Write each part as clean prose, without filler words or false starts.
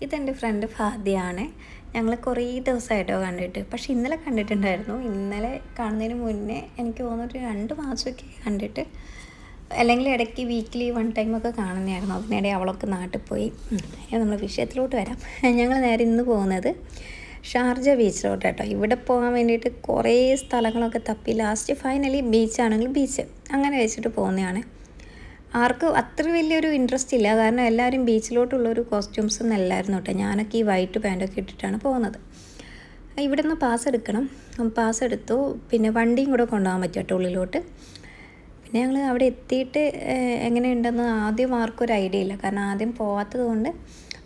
ഇതെൻ്റെ ഫ്രണ്ട് ഫാദിയാണ്. ഞങ്ങൾ കുറേ ദിവസമായിട്ടോ കണ്ടിട്ട്. പക്ഷേ ഇന്നലെ കണ്ടിട്ടുണ്ടായിരുന്നു. ഇന്നലെ കാണുന്നതിന് മുന്നേ എനിക്ക് തോന്നുന്നു ഒരു 2 മാസമൊക്കെ കണ്ടിട്ട്, അല്ലെങ്കിൽ ഇടയ്ക്ക് വീക്കിലി 1 ടൈമൊക്കെ കാണുന്നതായിരുന്നു. അതിനിടെ അവളൊക്കെ നാട്ടിൽ പോയി. നമ്മൾ വിഷയത്തിലോട്ട് വരാം. ഞങ്ങൾ നേരെ ഇന്ന് പോകുന്നത് ഷാർജ ബീച്ചിലോട്ട് കേട്ടോ. ഇവിടെ പോകാൻ വേണ്ടിയിട്ട് കുറേ സ്ഥലങ്ങളൊക്കെ തപ്പി ലാസ്റ്റ് ഫൈനലി ബീച്ചാണെങ്കിൽ ബീച്ച് അങ്ങനെ വെച്ചിട്ട് പോകുന്നതാണ്. ആർക്കും അത്ര വലിയൊരു ഇൻട്രസ്റ്റ് ഇല്ല, കാരണം എല്ലാവരും ബീച്ചിലോട്ടുള്ളൊരു കോസ്റ്റ്യൂംസൊന്നും അല്ലായിരുന്നു കേട്ടോ. ഞാനൊക്കെ ഈ വൈറ്റ് പാൻറ്റൊക്കെ ഇട്ടിട്ടാണ് പോകുന്നത്. ഇവിടെ നിന്ന് പാസ് എടുക്കണം. പാസ് എടുത്തു. പിന്നെ വണ്ടിയും കൂടെ കൊണ്ടുപോകാൻ പറ്റും കേട്ടോ ഉള്ളിലോട്ട്. പിന്നെ ഞങ്ങൾ അവിടെ എത്തിയിട്ട് എങ്ങനെയുണ്ടെന്ന് ആദ്യം ആർക്കും ഒരു ഐഡിയ ഇല്ല, കാരണം ആദ്യം പോകാത്തത് കൊണ്ട്.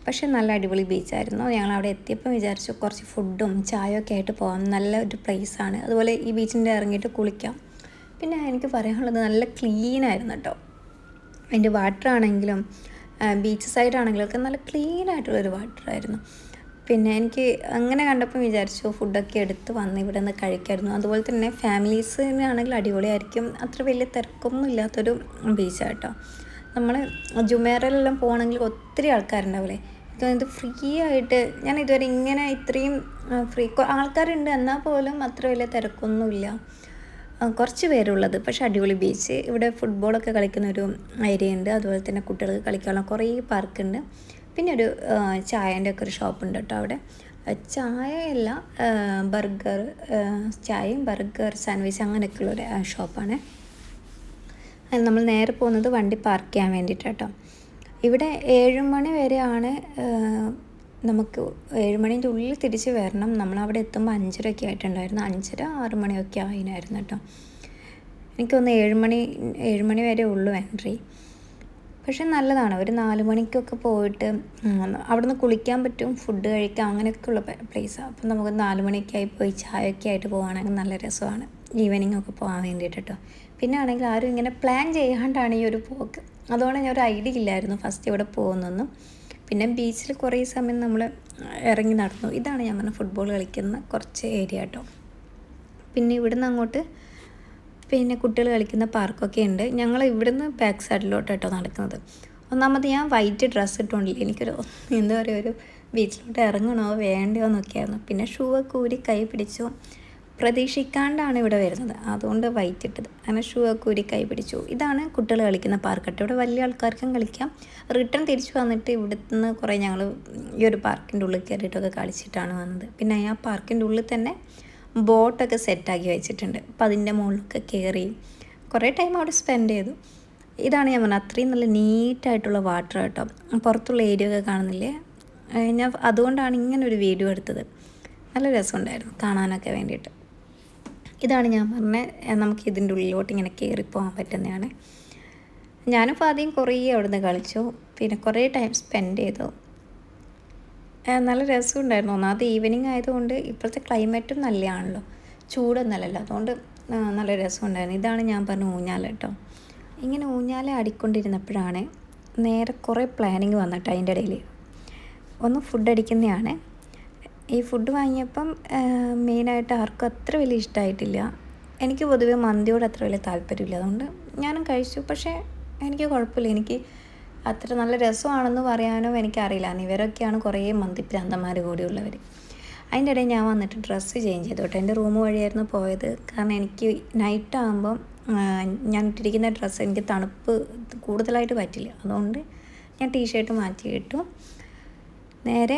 പക്ഷേ നല്ല അടിപൊളി ബീച്ചായിരുന്നു. ഞങ്ങൾ അവിടെ എത്തിയപ്പോൾ വിചാരിച്ചു കുറച്ച് ഫുഡും ചായയൊക്കെ ആയിട്ട് പോകാം. നല്ല ഒരു പ്ലേസാണ്. അതുപോലെ ഈ ബീച്ചിൻ്റെ ഇറങ്ങിയിട്ട് കുളിക്കാം. പിന്നെ എനിക്ക് പറയാനുള്ളത് നല്ല ക്ലീനായിരുന്നു കേട്ടോ. അതിൻ്റെ വാട്ടർ ആണെങ്കിലും ബീച്ച് സൈഡ് ആണെങ്കിലും ഒക്കെ നല്ല ക്ലീൻ ആയിട്ടുള്ളൊരു വാട്ടറായിരുന്നു. പിന്നെ എനിക്ക് അങ്ങനെ കണ്ടപ്പോൾ വിചാരിച്ചു ഫുഡൊക്കെ എടുത്ത് വന്ന് ഇവിടെ നിന്ന് കഴിക്കായിരുന്നു. അതുപോലെ തന്നെ ഫാമിലീസിനാണെങ്കിൽ അടിപൊളിയായിരിക്കും. അത്ര വലിയ തിരക്കൊന്നും ഇല്ലാത്തൊരു ബീച്ചാട്ടോ. നമ്മൾ ജുമേറയിലെല്ലാം പോകണമെങ്കിൽ ഒത്തിരി ആൾക്കാരുണ്ടാവില്ലേ. ഇത് ഫ്രീ ആയിട്ട് ഞാൻ ഇതുവരെ ഇങ്ങനെ ഇത്രയും ഫ്രീ ആൾക്കാരുണ്ട് എന്നാൽ പോലും അത്ര വലിയ തിരക്കൊന്നുമില്ല. കുറച്ച് പേരുള്ളത്, പക്ഷേ അടിപൊളി ബീച്ച്. ഇവിടെ ഫുട്ബോളൊക്കെ കളിക്കുന്ന ഒരു ഏരിയ ഉണ്ട്. അതുപോലെ തന്നെ കുട്ടികൾക്ക് കളിക്കാനുള്ള കുറേ പാർക്കുണ്ട്. പിന്നെ ഒരു ചായേൻ്റെ ഒക്കെ ഒരു ഷോപ്പുണ്ട് കേട്ടോ അവിടെ. ചായയല്ല, ബർഗർ, ചായയും ബർഗർ സാൻഡ്വിച്ച് അങ്ങനെയൊക്കെയുള്ളൊരു ഷോപ്പാണ്. നമ്മൾ നേരെ പോകുന്നത് വണ്ടി പാർക്ക് ചെയ്യാൻ വേണ്ടിയിട്ട് കേട്ടോ. ഇവിടെ 7 മണി വരെയാണ്. നമുക്ക് 7 മണീൻ്റെ ഉള്ളിൽ തിരിച്ച് വരണം. നമ്മളവിടെ എത്തുമ്പോൾ 5:30 ആയിട്ടുണ്ടായിരുന്നു. 5:30 6 മണിയൊക്കെ ആയിരുന്നു കേട്ടോ. എനിക്കൊന്ന് 7 മണി വരെ ഉള്ളൂ എൻട്രി. പക്ഷെ നല്ലതാണ്. ഒരു 4 മണിക്കൊക്കെ പോയിട്ട് അവിടെ നിന്ന് കുളിക്കാൻ പറ്റും, ഫുഡ് കഴിക്കാം, അങ്ങനെയൊക്കെയുള്ള പ്ലേസാണ്. അപ്പം നമുക്ക് 4 മണിയൊക്കെ ആയി പോയി ചായയൊക്കെ ആയിട്ട് പോകുകയാണെങ്കിൽ നല്ല രസമാണ് ഈവനിങ് ഒക്കെ പോകാൻ വേണ്ടിയിട്ട് കേട്ടോ. പിന്നെ ആണെങ്കിൽ ആരും ഇങ്ങനെ പ്ലാൻ ചെയ്യാണ്ടാണ് ഈ ഒരു പോക്ക്. അതുകൊണ്ട് ഞാൻ ഒരു ഐഡിയ ഇല്ലായിരുന്നു ഫസ്റ്റ് ഇവിടെ പോകുന്നൊന്നും. പിന്നെ ബീച്ചിൽ കുറേ സമയം നമ്മൾ ഇറങ്ങി നടന്നു. ഇതാണ് ഞാൻ പറഞ്ഞ ഫുട്ബോൾ കളിക്കുന്ന കുറച്ച് ഏരിയ കേട്ടോ. പിന്നെ ഇവിടുന്ന് അങ്ങോട്ട് പിന്നെ കുട്ടികൾ കളിക്കുന്ന പാർക്കൊക്കെ ഉണ്ട്. ഞങ്ങൾ ഇവിടുന്ന് ബാക്ക് സൈഡിലോട്ട് കേട്ടോ നടക്കുന്നത്. ഒന്നാമത് ഞാൻ വൈറ്റ് ഡ്രസ്സ് ഇട്ടുകൊണ്ടില്ല. എനിക്കൊരു എന്താ പറയുക, ഒരു ബീച്ചിലോട്ട് ഇറങ്ങണോ വേണ്ടയോ എന്നൊക്കെയായിരുന്നു. പിന്നെ ഷൂ ഒക്കെ ഊരി കൈ പിടിച്ചു. പ്രതീക്ഷിക്കാണ്ടാണ് ഇവിടെ വരുന്നത്, അതുകൊണ്ട് വൈറ്റ് ഇട്ടത്. അങ്ങനെ ഷൂ ഒക്കെ ഊരി കൈ പിടിച്ചു. ഇതാണ് കുട്ടികൾ കളിക്കുന്ന പാർക്ക് കേട്ടോ. ഇവിടെ വലിയ ആൾക്കാർക്കും കളിക്കാം. റിട്ടേൺ തിരിച്ചു വന്നിട്ട് ഇവിടുന്ന് കുറേ ഞങ്ങൾ ഈ ഒരു പാർക്കിൻ്റെ ഉള്ളിൽ കയറിയിട്ടൊക്കെ കളിച്ചിട്ടാണ് വന്നത്. പിന്നെ ആ പാർക്കിൻ്റെ ഉള്ളിൽ തന്നെ ബോട്ടൊക്കെ സെറ്റാക്കി വെച്ചിട്ടുണ്ട്. അപ്പോൾ അതിൻ്റെ മുകളിലൊക്കെ കയറി കുറേ ടൈം അവിടെ സ്പെൻഡ് ചെയ്തു. ഇതാണ് ഞാൻ പറഞ്ഞത്, അത്രയും നല്ല നീറ്റായിട്ടുള്ള വാട്ടർ കേട്ടോ. പുറത്തുള്ള ഏരിയ ഒക്കെ കാണുന്നില്ലേ, ഞാൻ അതുകൊണ്ടാണ് ഇങ്ങനൊരു വീഡിയോ എടുത്തത്. നല്ല രസമുണ്ടായിരുന്നു കാണാനൊക്കെ വേണ്ടിയിട്ട്. ഇതാണ് ഞാൻ പറഞ്ഞത്, നമുക്ക് ഇതിൻ്റെ ഉള്ളിലോട്ട് ഇങ്ങനെ കയറിപ്പോകാൻ പറ്റുന്നതാണ്. ഞാനിപ്പോൾ ആദ്യം കുറേ അവിടുന്ന് കളിച്ചു. പിന്നെ കുറേ ടൈം സ്പെൻഡ് ചെയ്തു. നല്ല രസമുണ്ടായിരുന്നു. ഒന്നാമത് ഈവനിങ് ആയതുകൊണ്ട് ഇപ്പോഴത്തെ ക്ലൈമറ്റും നല്ലതാണല്ലോ, ചൂടൊന്നല്ലല്ലോ, അതുകൊണ്ട് നല്ല രസമുണ്ടായിരുന്നു. ഇതാണ് ഞാൻ പറഞ്ഞ ഊഞ്ഞാൽ കേട്ടോ. ഇങ്ങനെ ഊഞ്ഞാൽ ആടിക്കൊണ്ടിരുന്നപ്പോഴാണ് നേരെ കുറേ പ്ലാനിങ് വന്നിട്ട് അതിൻ്റെ ഇടയിൽ ഒന്ന് ഫുഡ് അടിക്കുന്നതാണ്. ഈ ഫുഡ് വാങ്ങിയപ്പം മെയിനായിട്ട് ആർക്കും അത്ര വലിയ ഇഷ്ടമായിട്ടില്ല. എനിക്ക് പൊതുവേ മന്തിയോട് അത്ര വലിയ താല്പര്യമില്ല, അതുകൊണ്ട് ഞാനും കഴിച്ചു. പക്ഷേ എനിക്ക് കുഴപ്പമില്ല. എനിക്ക് അത്ര നല്ല രസമാണെന്ന് പറയാനോ എനിക്കറിയില്ല. ഇവരൊക്കെയാണ് കുറേ മന്തിപ്രാന്തന്മാർ കൂടിയുള്ളവർ. അതിൻ്റെ ഇടയിൽ ഞാൻ വന്നിട്ട് ഡ്രസ്സ് ചേഞ്ച് ചെയ്തു കേട്ടോ. എൻ്റെ റൂം വഴിയായിരുന്നു പോയത്, കാരണം എനിക്ക് നൈറ്റ് ആകുമ്പം ഞാൻ ഇട്ടിരിക്കുന്ന ഡ്രസ്സ് എനിക്ക് തണുപ്പ് കൂടുതലായിട്ട് പറ്റില്ല. അതുകൊണ്ട് ഞാൻ ടീഷർട്ട് മാറ്റിയിട്ടു. നേരെ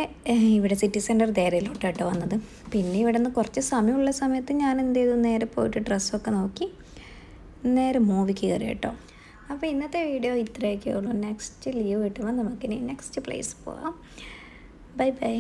ഇവിടെ സിറ്റി സെൻറ്റർ ദേരയിലോട്ട് കേട്ടോ വന്നത്. പിന്നെ ഇവിടെ നിന്ന് കുറച്ച് സമയമുള്ള സമയത്ത് ഞാൻ എന്ത് ചെയ്തു, നേരെ പോയിട്ട് ഡ്രസ്സൊക്കെ നോക്കി നേരെ മൂവിക്ക് കയറി കേട്ടോ. അപ്പോൾ ഇന്നത്തെ വീഡിയോ ഇത്രയൊക്കെ ഉള്ളൂ. നെക്സ്റ്റ് ലീവ് കിട്ടുമ്പോൾ നമുക്കിനി നെക്സ്റ്റ് പ്ലേസ് പോവാം. Bye bye.